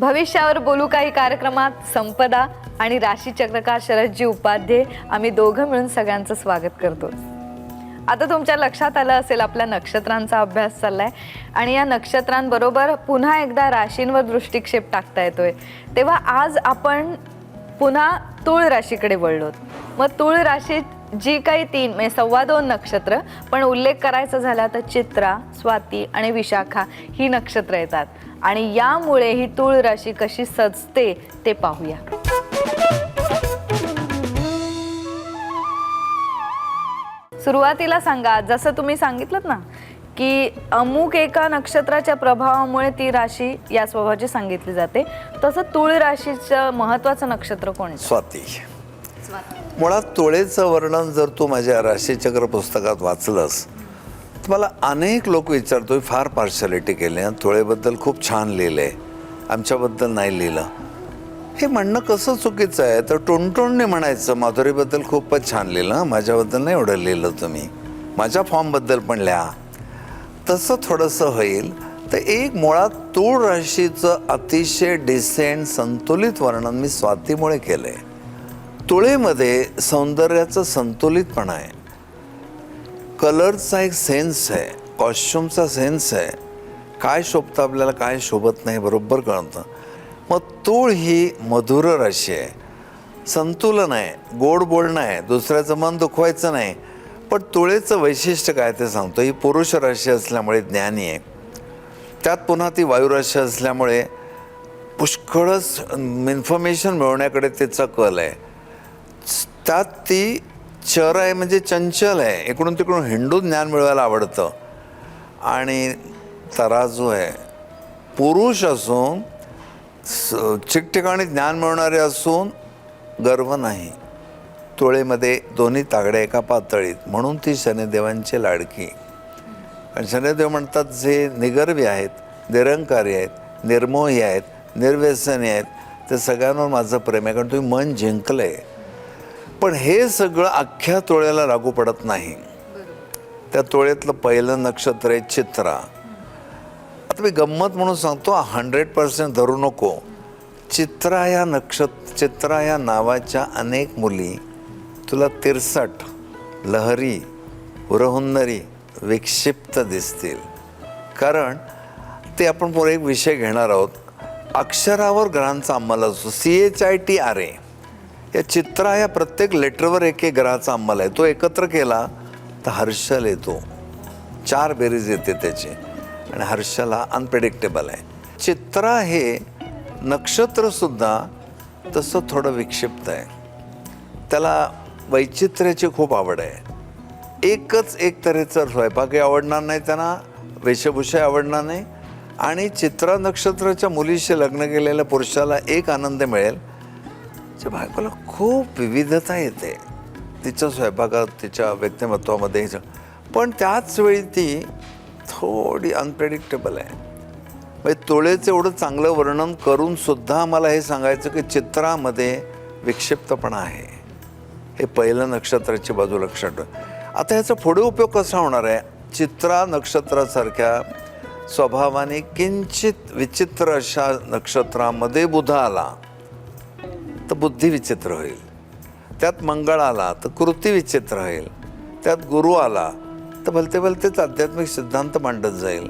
भविष्यावर बोलू काही कार्यक्रमात संपदा आणि राशी चक्रकार शरदजी उपाध्ये आम्ही दोघं मिळून सगळ्यांचं स्वागत करतो। आता तुमच्या लक्षात आलं असेल आपल्या नक्षत्रांचा अभ्यास चाललाय आणि या नक्षत्रांबरोबर पुन्हा एकदा राशींवर दृष्टिक्षेप टाकता येतोय। तेव्हा आज आपण पुन्हा तुळ राशीकडे वळलो। मग तुळ राशीत जी काही 3 म्हणजे 2.25 नक्षत्र, पण उल्लेख करायचा झाला तर चित्रा, स्वाती आणि विशाखा ही नक्षत्र येतात आणि यामुळे ही तुळ राशी कशी सजते ते पाहूया। सुरुवातीला सांगा, जसं तुम्ही सांगितलं ना की अमुक एका नक्षत्राच्या प्रभावामुळे ती राशी या स्वभावाची सांगितली जाते, तसं तुळ राशीचं महत्त्वाचं नक्षत्र कोणतं? स्वाती। मुळात तुळेचं वर्णन जर तू माझ्या राशीचक्र पुस्तकात वाचलंस तर मला अनेक लोक विचारतोय फार पार्शालिटी केली, तुळेबद्दल खूप छान लिहिलंय, आमच्याबद्दल नाही लिहिलं। हे म्हणणं कसं चुकीचं आहे? तर टोणटोणने म्हणायचं माधुरीबद्दल खूपच छान लिहिलं, माझ्याबद्दल नाही एवढं लिहिलं, तुम्ही माझ्या फॉर्मबद्दल पण लिहा, तसं थोडंसं होईल। तर एक मुळात तुळ राशीचं अतिशय डिसेंट संतुलित वर्णन मी स्वातीमुळे केलं आहे। तुळेमध्ये सौंदर्याचं संतुलितपणा आहे, कलरचा एक सेन्स आहे, कॉस्ट्युमचा सेन्स आहे, काय शोभतं आपल्याला काय शोभत नाही बरोबर कळतं। मग तुळ ही मधुर राशी आहे, संतुलन आहे, गोड बोलणं आहे, दुसऱ्याचं मन दुखवायचं नाही। पण तुळेचं वैशिष्ट्य काय ते सांगतो, ही पुरुष राशी असल्यामुळे ज्ञानी आहे, त्यात पुन्हा ती वायुराशी असल्यामुळे पुष्कळच इन्फॉर्मेशन मिळवण्याकडे तिचा कल आहे, त्यात ती चर आहे म्हणजे चंचल आहे, इकडून तिकडून हिंडून ज्ञान मिळवायला आवडतं। आणि तराजू आहे, पुरुष असून ठिकठिकाणी ज्ञान मिळवणारे असून गर्व नाही। तुळेमध्ये दोन्ही तागड्या एका पातळीत, म्हणून ती शनिदेवांची लाडकी। आणि शनिदेव म्हणतात जे निगर्वी आहेत, निरंकारी आहेत, निर्मोही आहेत, निर्व्यसनी आहेत, ते सगळ्यांवर माझं प्रेम आहे, कारण तुम्ही मन जिंकलं आहे। पण हे सगळं अख्ख्या तुळेला लागू पडत नाही। त्या तुळेतलं पहिलं नक्षत्र आहे चित्रा। आता मी गंमत म्हणून सांगतो, 100% धरू नको। चित्रा या नावाच्या अनेक मुली तुला तिरसट, लहरी, उरहुन्नरी, विक्षिप्त दिसतील, कारण ते आपण पुढे एक विषय घेणार आहोत। अक्षरावर ग्रहांचा अंमल असतो, CHITRA। या चित्रा या प्रत्येक लेटरवर एक एक ग्रहाचा अंमल आहे, तो एकत्र केला तर हर्षल येतो, 4 बेरीज येते त्याची, आणि हर्षल हा अनप्रेडिक्टेबल आहे। चित्रा हे नक्षत्रसुद्धा तसं थोडं विक्षिप्त आहे, त्याला वैचित्र्याची खूप आवड आहे। एकच एक तऱ्हेचं स्वयंपाकही आवडणार नाही त्यांना, वेशभूषा आवडणार नाही, आणि चित्रा नक्षत्राच्या मुलीशी लग्न केलेल्या पुरुषाला एक आनंद मिळेल, त्या बायकोला खूप विविधता येते तिच्या स्वयंपाकात, तिच्या व्यक्तिमत्वामध्ये, पण त्याच वेळी ती थोडी अनप्रेडिक्टेबल आहे। म्हणजे तुळेचं एवढं चांगलं वर्णन करून सुद्धा मला हे सांगायचं की चित्रामध्ये विक्षिप्तपणा आहे, हे पहिलं नक्षत्राची बाजू लक्षात ठेव। आता ह्याचा पुढे उपयोग कसा होणार आहे? चित्रा नक्षत्रासारख्या स्वभावाने किंचित विचित्र अशा नक्षत्रामध्ये बुध आला तर बुद्धी विचित्र होईल, त्यात मंगळ आला तर कृती विचित्र होईल, त्यात गुरु आला तर भलते भलतेच आध्यात्मिक सिद्धांत मांडत जाईल,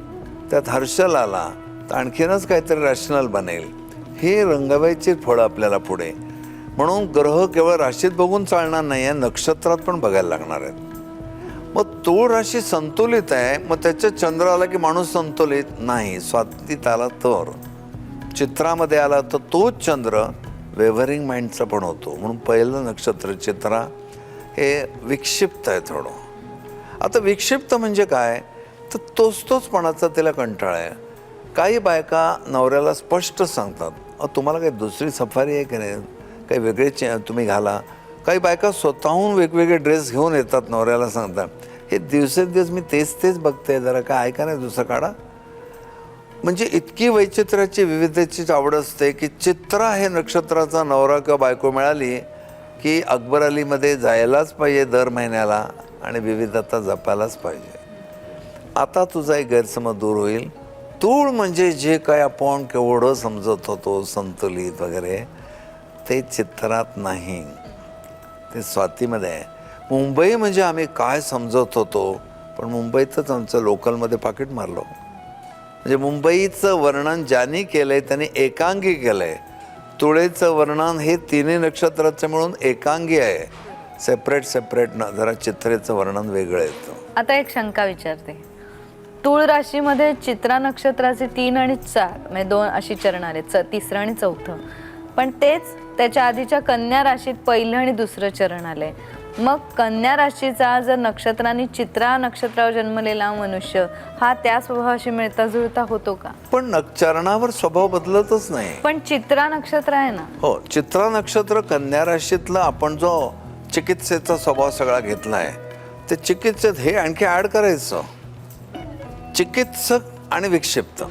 त्यात हर्षल आला तर आणखीनच काहीतरी रॅशनल बनेल। हे रंगवायची फळं आपल्याला पुढे, म्हणून ग्रह केवळ राशीत बघून चालणार नाही आहे, नक्षत्रात पण बघायला लागणार आहेत। मग तुळ राशी संतुलित आहे, मग त्याच्यात चंद्र आला की माणूस संतुलित नाही, स्वातीत आला तर, चित्रामध्ये आला तर तोच चंद्र वेव्हरिंग माइंडचा पण होतो, म्हणून पहिलं नक्षत्र चित्रा हे विक्षिप्त आहे थोडं। आता विक्षिप्त म्हणजे काय? तर तोचपणाचा तिला कंटाळा आहे। काही बायका नवऱ्याला स्पष्ट सांगतात, तुम्हाला काही दुसरी सफारी आहे की नाही, काही वेगळे तुम्ही घाला। काही बायका स्वतःहून वेगवेगळे ड्रेस घेऊन येतात, नवऱ्याला सांगतात हे दिवसेंदिवस मी तेच बघते, जरा काय ऐका नाही दुसरं काढा। म्हणजे इतकी वैचित्र्याची विविधतेची आवड असते की चित्रा हे नक्षत्राचा नवरा किंवा बायको मिळाली की अकबर अलीमध्ये जायलाच पाहिजे दर महिन्याला आणि विविधता जपायलाच पाहिजे। आता तुझा एक गैरसमज दूर होईल, तूळ म्हणजे जे काय आपण केवढं समजत होतो संतुलित वगैरे, ते चित्रात नाही, ते स्वातीमध्ये आहे. मुंबई म्हणजे आम्ही काय समजत होतो, पण मुंबईतच आमचं लोकलमध्ये पाकिट मारलो. म्हणजे मुंबईचं वर्णन ज्यांनी केलं आहे त्यांनी एकांगी केलं आहे. तुळेचं वर्णन हे तिन्ही नक्षत्राचं मिळून एकांगी आहे. सेपरेट ना, जरा चित्रेचं वर्णन वेगळं येतं. आता एक शंका विचारते. तूळ राशीमध्ये चित्रा नक्षत्राचे 3 आणि 4 म्हणजे 2 अशी चरण आले, तिसरं आणि चौथं. पण तेच त्याच्या आधीच्या कन्या राशीत पहिलं आणि दुसरं चरण आलंय. मग कन्या राशीचा जर नक्षत्रांनी चित्रा नक्षत्रावर जन्मलेला मनुष्य हा त्या स्वभावाशी मिळता जुळता होतो का? पण चरणावर स्वभाव बदलतच नाही. पण चित्रा नक्षत्र आहे ना. हो, चित्रा नक्षत्र कन्या राशीतला आपण जो चिकित्सेचा स्वभाव सगळा घेतलाय, ते चिकित्सेत हे आणखी ऍड करायचं, चिकित्सक आणि विक्षिप्त.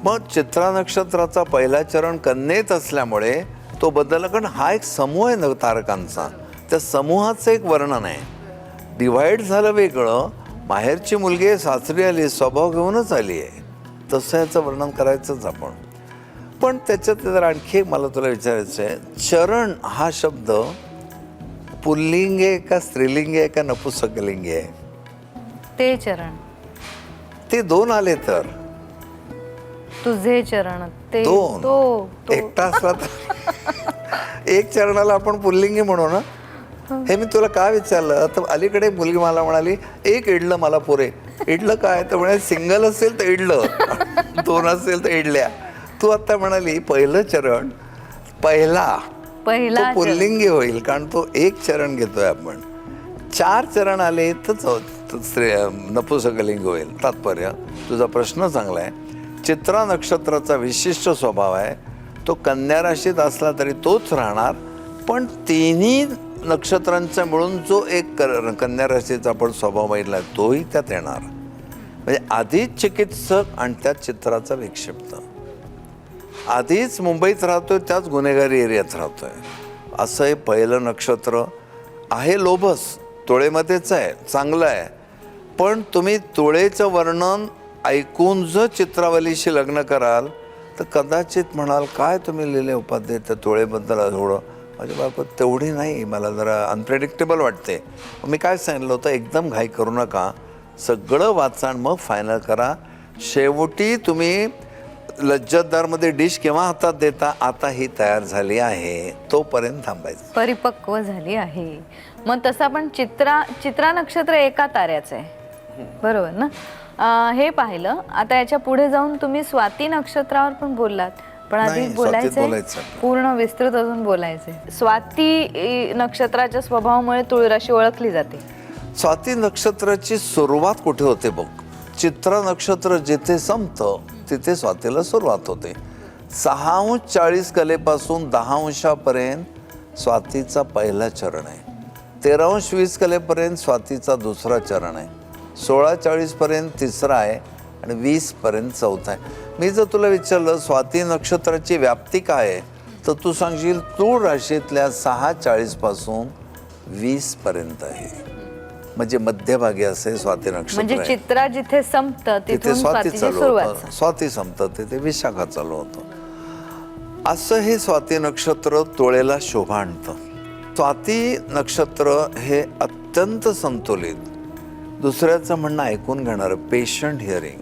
मग चित्रा नक्षत्राचा पहिला चरण कन्येत असल्यामुळे तो बदलला, कारण हा एक समूह आहे ना तारकांचा, त्या समूहाचं एक वर्णन आहे. डिव्हाइड झालं वेगळं, माहेरची मुलगी आहे, सासरी आली, स्वभाव घेऊनच आली आहे, तसं याचं वर्णन करायचंच आपण. पण त्याच्यात जर आणखी मला तुला विचारायचं आहे, चरण हा शब्द पुल्लिंग आहे का स्त्रीलिंग आहे का नपुंसकलिंग आहे? ते चरण, ते 2 आले तर तुझे चरण, ते 2 तो एकटा असला तर एक चरणाला आपण पुल्लिंगी म्हणू ना. हे मी तुला का विचारलं तर अलीकडे मुलगी मला म्हणाली, एक इडलं मला पुरे. इडलं काय तर म्हणाले, सिंगल असेल तर इडलं, 2 असेल तर इडल्या. तू आता म्हणाली पहिलं चरण, पहिला तो पुल्लिंगी होईल, कारण तो एक चरण घेतोय आपण. 4 चरण आले तर नपुंसकलिंग होईल. तात्पर्य तुझा प्रश्न चांगला आहे. चित्रा नक्षत्राचा विशिष्ट स्वभाव आहे, तो कन्या राशीत असला तरी तोच राहणार, पण तिन्ही नक्षत्रांचा मिळून जो एक कन्या राशीचा आपण स्वभाव बघितला तोही त्यात येणार. म्हणजे आधीच चिकित्सक आणि त्यात चित्राचा विक्षिप्त. आधीच मुंबईत राहतोय, त्याच गुन्हेगारी एरियात राहतोय, असं हे पहिलं नक्षत्र आहे. लोभस तुळेमध्येच आहे, चांगलं आहे. पण तुम्ही तुळेचं वर्णन ऐकून जर चित्रावलीशी लग्न कराल तर कदाचित म्हणाल, काय तुम्ही लिहिले उपाध्ये त्या तुळेबद्दल थोडं. माझी बायको तेवढी नाही, मला जरा अनप्रेडिक्टेबल वाटते. मी काय सांगितलं होतं, एकदम घाई करू नका, सगळं वाचा आणि मग फायनल करा. शेवटी तुम्ही लज्जतदारमध्ये डिश केव्हा हातात देता, आता ही तयार झाली आहे तोपर्यंत थांबायचं, परिपक्व झाली आहे. मग तसं आपण चित्रा नक्षत्र एका ताऱ्याचं आहे, बरोबर ना. हे पाहिलं. आता याच्या पुढे जाऊन तुम्ही स्वाती नक्षत्रावर पण बोललात, पण आधी बोलायचंय पूर्ण विस्तृत अजून बोलायचंय. स्वाती नक्षत्राच्या स्वभावामुळे तुळ राशी ओळखली जाते. स्वाती नक्षत्राची सुरुवात कुठे होते बघ. चित्रा नक्षत्र जिथे संपतं तिथे स्वातीला सुरुवात होते. 6:40 कलेपासून 10:00पर्यंत स्वातीचा पहिला चरण आहे. 13:20 कलेपर्यंत स्वातीचा दुसरा चरण आहे. 16:40पर्यंत तिसरा आहे आणि 20पर्यंत चौथा आहे. मी जर तुला विचारलं स्वाती नक्षत्राची व्याप्ती काय आहे, तर तू सांगशील तूळ राशीतल्या 6:40 पासून 20पर्यंत आहे. म्हणजे मध्यभागी असे स्वाती नक्षत्र. म्हणजे चित्रा जिथे संपतं तिथे स्वाती चालू होतं, स्वाती संपतं तिथे विशाखा चालू होतं. असं हे स्वाती नक्षत्र तुळेला शोभा आणतं. स्वाती नक्षत्र हे अत्यंत संतुलित, दुसऱ्याचं म्हणणं ऐकून घेणारं, पेशंट हिअरिंग.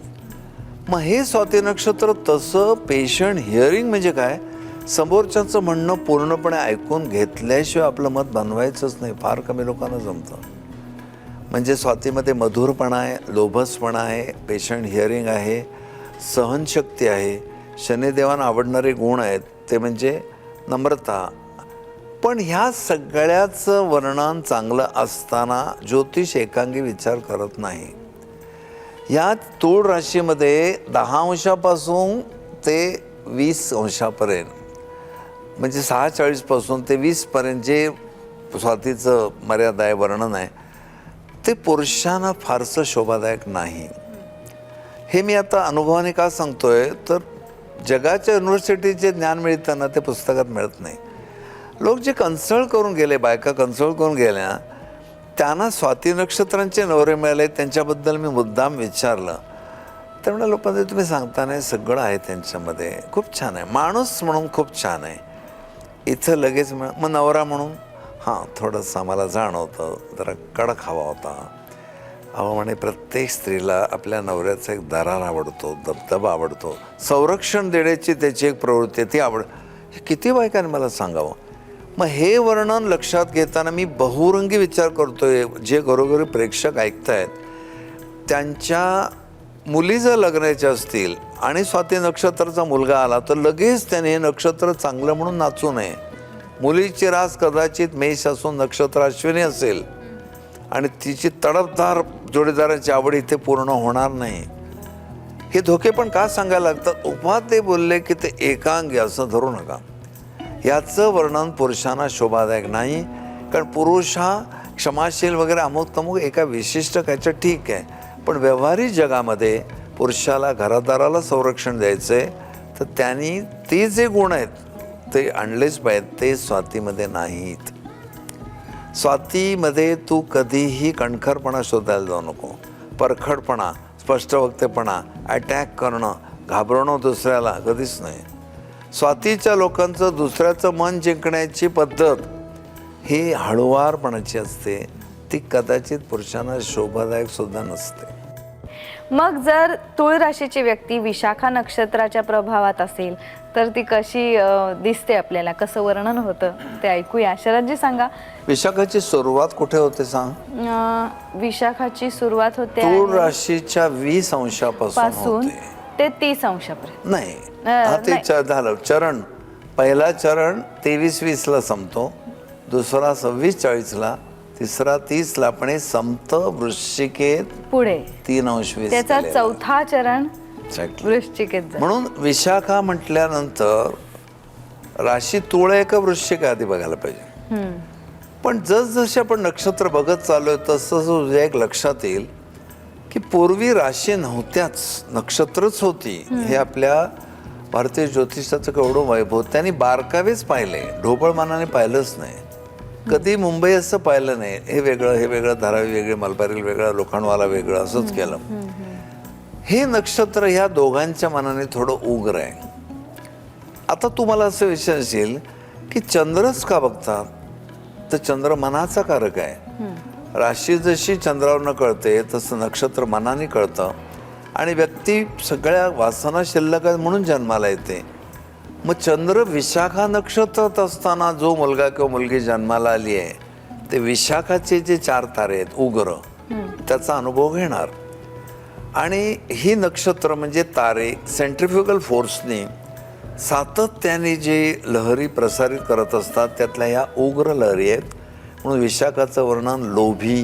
मग हे स्वाती नक्षत्र तसं पेशंट हिअरिंग म्हणजे काय, समोरच्याचं म्हणणं पूर्णपणे ऐकून घेतल्याशिवाय आपलं मत बनवायचंच नाही. फार कमी लोकांना जमतं. म्हणजे स्वातीमध्ये मधुरपणा आहे, लोभसपणा आहे, पेशंट हिअरिंग आहे, सहनशक्ती आहे. शनिदेवांना आवडणारे गुण आहेत ते म्हणजे नम्रता. पण ह्या सगळ्याचं वर्णन चांगलं असताना ज्योतिष एकांगी विचार करत नाही. या तूळ राशीमध्ये 10:00 ते 20:00 म्हणजे 6:40 पासून ते 20पर्यंत जे स्वातीचं मर्यादा आहे, वर्णन आहे, ते पुरुषांना फारसं शोभादायक नाही. हे मी आता अनुभवाने का सांगतोय तर जगाच्या युनिव्हर्सिटीचे ज्ञान मिळताना ते पुस्तकात मिळत नाही. लोक जे कन्सल्ट करून गेले, बायका कन्सल्ट करून गेल्या, त्यांना स्वाती नक्षत्रांचे नवरे मिळाले, त्यांच्याबद्दल मी मुद्दाम विचारलं. तर म्हणलं लोकांमध्ये तुम्ही सांगताना सगळं आहे त्यांच्यामध्ये, खूप छान आहे, माणूस म्हणून खूप छान आहे. इथं लगेच मग नवरा म्हणून हां थोडंसं आम्हाला जाणवतं, जरा कडक हवा होता. अहो म्हणे प्रत्येक स्त्रीला आपल्या नवऱ्याचा एक दरार आवडतो, दबदबा आवडतो, संरक्षण देण्याची त्याची एक प्रवृत्ती आहे, ती हे किती बायकांनी मला सांगावं. मग हे वर्णन लक्षात घेताना मी बहुरंगी विचार करतोय. जे घरोघरी प्रेक्षक ऐकतायत त्यांच्या मुली जर लग्नाच्या असतील आणि स्वाती नक्षत्राचा मुलगा आला तर लगेच त्याने हे नक्षत्र चांगलं म्हणून नाचू नये. मुलीची रास कदाचित मेष असून नक्षत्र अश्विनी असेल आणि तिची तडफदार जोडीदाराची आवड इथे पूर्ण होणार नाही. हे धोके पण का सांगायला लागतात? उपाध्ये बोलले की ते एकांगी असं धरू नका. याचं वर्णन पुरुषांना शोभादायक नाही, कारण पुरुष हा क्षमाशील वगैरे अमुक तमुक एका विशिष्ट कायचं ठीक आहे, पण व्यवहारिक जगामध्ये पुरुषाला घरादाराला संरक्षण द्यायचं आहे, तर त्यांनी ते जे गुण आहेत ते आणलेच पाहिजेत. ते स्वातीमध्ये नाहीत. स्वातीमध्ये तू कधीही कणखरपणा शोधायला जाऊ नको. परखडपणा, स्पष्टवक्तेपणा, अटॅक करणं, घाबरणं दुसऱ्याला कधीच नाही. स्वातीच्या लोकांचं दुसऱ्याचं मन जिंकण्याची पद्धत ही हळुवारपणाची असते. ती कदाचित पुरुषांना शोभादायक सुद्धा नसते. मग जर तुळ राशीची व्यक्ती विशाखा नक्षत्राच्या प्रभावात असेल तर ती कशी दिसते, आपल्याला कसं वर्णन होतं ते ऐकूया. शरदजी सांगा. विशाखाची सुरुवात कुठे होते सांग? विशाखाची सुरुवात होते तुळ राशीच्या 20 अंशापासून पासून होते. ते 30 अंशापर्यंत. नाही ते झालं चरण. पहिला चरण 23-20ला संपतो, दुसरा 26-40ला, तिसरा 30ला, पण हे संपत वृश्चिकेत पुढे 3 अंश 20. त्याचा चौथा चरण Exactly. वृश्चिकेत जातो. म्हणून विशाखा म्हटल्यानंतर राशी तुळ आहे का वृश्चिक आधी बघायला पाहिजे. पण जसजसे आपण नक्षत्र बघत चाललोय तसं तुझ्या एक लक्षात येईल की पूर्वी राशी नव्हत्याच, नक्षत्रच होती. हे आपल्या भारतीय ज्योतिषाचं केवढं वैभव. त्यांनी बारकावेच पाहिले, ढोबळमानाने पाहिलंच नाही. कधी मुंबई असं पाहिलं नाही. हे वेगळं, धारावी वेगळे, मलबारील वेगळं, लोखंडवाला वेगळं, असंच केलं. हे नक्षत्र ह्या दोघांच्या मनाने थोडं उग्र आहे. आता तुम्हाला असं विचारशील की चंद्रच का बघतात? तर चंद्र मनाचा कारक आहे. राशी जशी चंद्रावरनं कळते तसं नक्षत्र मनाने कळतं आणि व्यक्ती सगळ्या वासना शिल्लक आहेत म्हणून जन्माला येते. मग चंद्र विशाखा नक्षत्रात असताना जो मुलगा किंवा मुलगी जन्माला आली आहे ते विशाखाचे जे 4 तारे आहेत उग्र, त्याचा अनुभव घेणार. आणि ही नक्षत्र म्हणजे तारे सेंट्रिफ्युगल फोर्सने सातत्याने जे लहरी प्रसारित करत असतात त्यातल्या ह्या उग्र लहरी आहेत. म्हणून विशाखाचं वर्णन लोभी,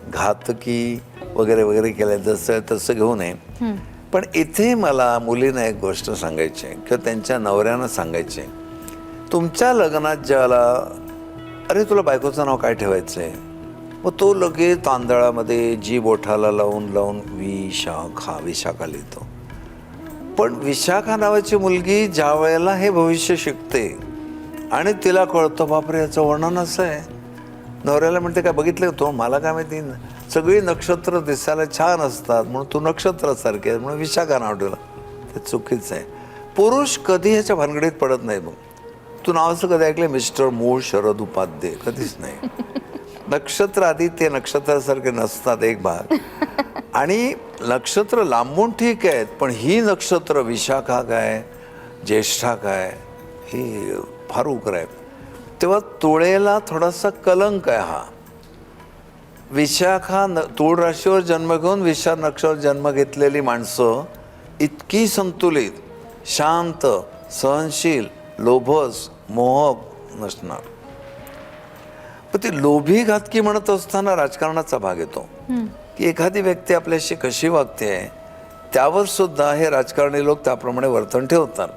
घातकी वगैरे वगैरे केलं, जसं तसं घेऊ नये. पण इथे मला मुलींना एक गोष्ट सांगायची आहे किंवा त्यांच्या नवऱ्यांना सांगायची आहे. तुमच्या लग्नात ज्याला अरे तुला बायकोचं नाव काय ठेवायचं आहे, मग तो लगेच तांदळामध्ये जी बोठाला लावून विशाखा लिहितो. पण विशाखा नावाची मुलगी ज्या वेळेला हे भविष्य शिकते आणि तिला कळतं बापरे याचं वर्णन असं आहे, नवऱ्याला म्हणते काय बघितलं तो, मला काय माहिती, सगळी नक्षत्र दिसायला छान असतात म्हणून तू नक्षत्रासारखे आहे म्हणून विशाखा नाव ठेवलं. ते चुकीचं आहे. पुरुष कधी ह्याच्या भानगडीत पडत नाही. मग तू नाव असं कधी ऐकलं? मिस्टर मूळ शरद उपाध्ये? कधीच नाही. नक्षत्र आधी ते नक्षत्रासारखे नसतात एक भाग. आणि नक्षत्र लांबून ठीक आहेत, पण ही नक्षत्र विशाखा काय, ज्येष्ठा काय, ही फार उग्र आहे. तेव्हा तुळेला थोडासा कलंक आहे हा. विशाखा तुळ राशीवर जन्म घेऊन विशाख नक्षत्रावर जन्म घेतलेली माणसं इतकी संतुलित, शांत, सहनशील, लोभस, मोहक नसणार. पण ती लोभी घातकी म्हणत असताना राजकारणाचा भाग येतो की एखादी व्यक्ती आपल्याशी कशी वागते त्यावर सुद्धा हे राजकारणी लोक त्याप्रमाणे वर्तन ठेवतात.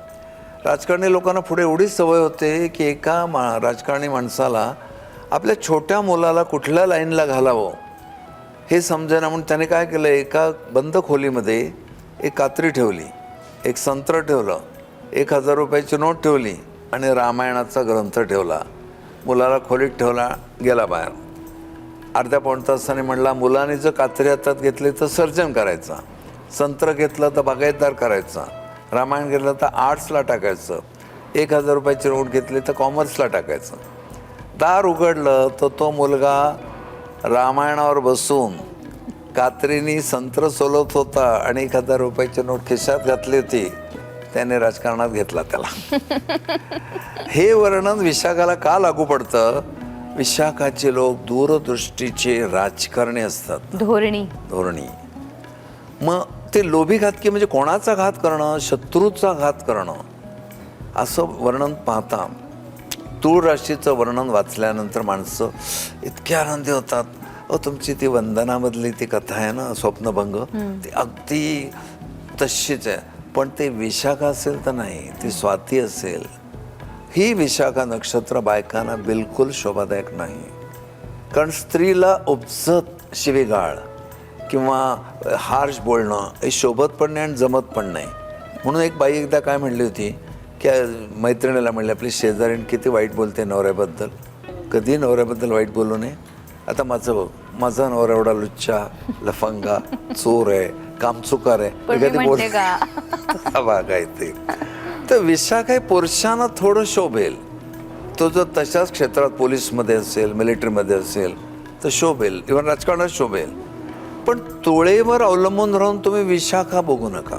राजकारणी लोकांना पुढे एवढी सवय होते की एका राजकारणी माणसाला आपल्या छोट्या मुलाला कुठल्या लाईनला घालावं हे समजेना म्हणून त्याने काय केलं, एका बंद खोलीमध्ये एक कात्री ठेवली, एक संत्र ठेवलं, 1000 रुपयाची नोट ठेवली आणि रामायणाचा ग्रंथ ठेवला. मुलाला खोलीत ठेवला, गेला बाहेर. अर्ध्या पाऊण तासाने म्हणला मुलाने जर कात्री हातात घेतली तर सर्जन करायचा. संत्र घेतलं तर बागायतदार करायचा, रामायण घेतलं तर आर्ट्सला टाकायचं, 1000 रुपयाची नोट घेतली तर कॉमर्सला टाकायचं. दार उघडलं तर तो मुलगा रामायणावर बसून कात्रीनी संत्र सोलत होता आणि 1000 रुपयाची नोट खिशात घातली होती. त्याने राजकारणात घेतला त्याला. हे वर्णन विशाखाला का लागू पडतं? विशाखाचे लोक दूरदृष्टीचे राजकारणी असतात, धोरणी. मग ते लोभी घातकी म्हणजे कोणाचा घात करणं? शत्रूचा घात करणं. असं वर्णन पाहता तूळ राशीचं वर्णन वाचल्यानंतर माणसं इतके आनंदी होतात. तुमची ती वंदनामधली ती कथा आहे ना, स्वप्नभंग, ती अगदी तशीच आहे. पण ते विशाखा असेल तर नाही, ती स्वाती असेल. ही विशाखा नक्षत्र बायकांना बिलकुल शोभादायक नाही. कारण स्त्रीला उपजत शिवीगाळ किंवा हार्श बोलणं हे शोभत पण नाही आणि जमत पण नाही. म्हणून एक बाई एकदा काय म्हणली होती की मैत्रिणीला म्हणली, आपली शेजारीण किती वाईट बोलते नवऱ्याबद्दल, कधी नवऱ्याबद्दल वाईट बोलू नये. आता माझा नवरा एवढा लुच्चा, लफंगा, चोर आहे, कामचुकार आहे, बागायते. तर विशाखा हे पुरुषांना थोडं शोभेल. तो जर तशाच क्षेत्रात पोलीसमध्ये असेल, मिलिटरीमध्ये असेल तर शोभेल, इव्हन राजकारणात शोभेल. पण तुळेवर अवलंबून राहून तुम्ही विशाखा बघू नका.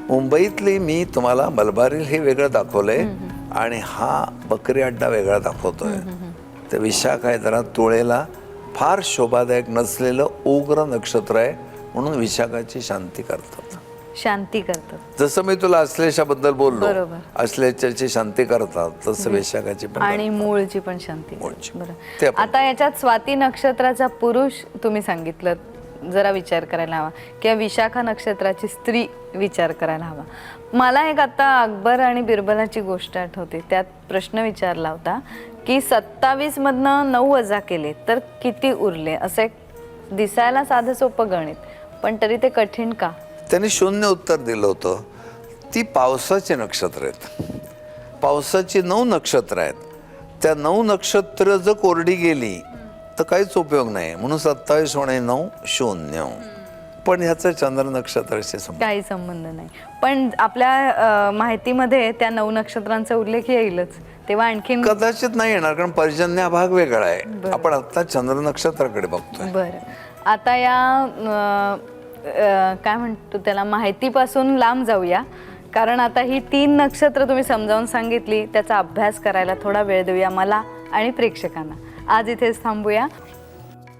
मुंबईतली मी तुम्हाला मलबार हिल हे वेगळं दाखवलंय आणि हा बकरी अड्डा वेगळा दाखवतोय. तर विशाखा हे जरा तुळेला फार शोभादायक नसलेलं उग्र नक्षत्र आहे, म्हणून विशाखाची शांती करतात. जसं मी तुला अश्लेषाबद्दल बोललो, अश्लेषाची शांती करतात, तसं विशाखाची पण आणि मूळची पण शांती. आता याच्यात स्वाती नक्षत्राचा पुरुष तुम्ही सांगितलं, जरा विचार करायला हवा, किंवा विशाखा नक्षत्राची स्त्री विचार करायला हवा. मला एक आता अकबर आणि बिरबलाची गोष्ट आठवते. त्यात प्रश्न विचारला होता की 27 मधनं 9 वजा केले तर किती उरले. असं एक दिसायला साधं सोपं गणित, पण तरी ते कठीण का? त्यांनी शून्य उत्तर दिलं होतं. ती पावसाचे नक्षत्र आहेत. पावसाची 9 नक्षत्र आहेत. त्या 9 नक्षत्र जर कोरडी गेली तर काहीच उपयोग नाही. म्हणून 27 होणे 9 0. पण ह्याचं चंद्र नक्षत्राशी काही संबंध नाही. पण आपल्या माहितीमध्ये त्या 9 नक्षत्रांचा उल्लेख येईलच, तेव्हा आणखीन कदाचित नाही येणार, कारण पर्जन्य भाग वेगळा आहे. आपण आता चंद्र नक्षत्राकडे बघतोय. बरं, आता या काय म्हणतो त्याला, माहितीपासून लांब जाऊया. कारण आता ही 3 नक्षत्र तुम्ही समजावून सांगितली, त्याचा अभ्यास करायला थोडा वेळ देऊया मला आणि प्रेक्षकांना. आज इथेच थांबूया.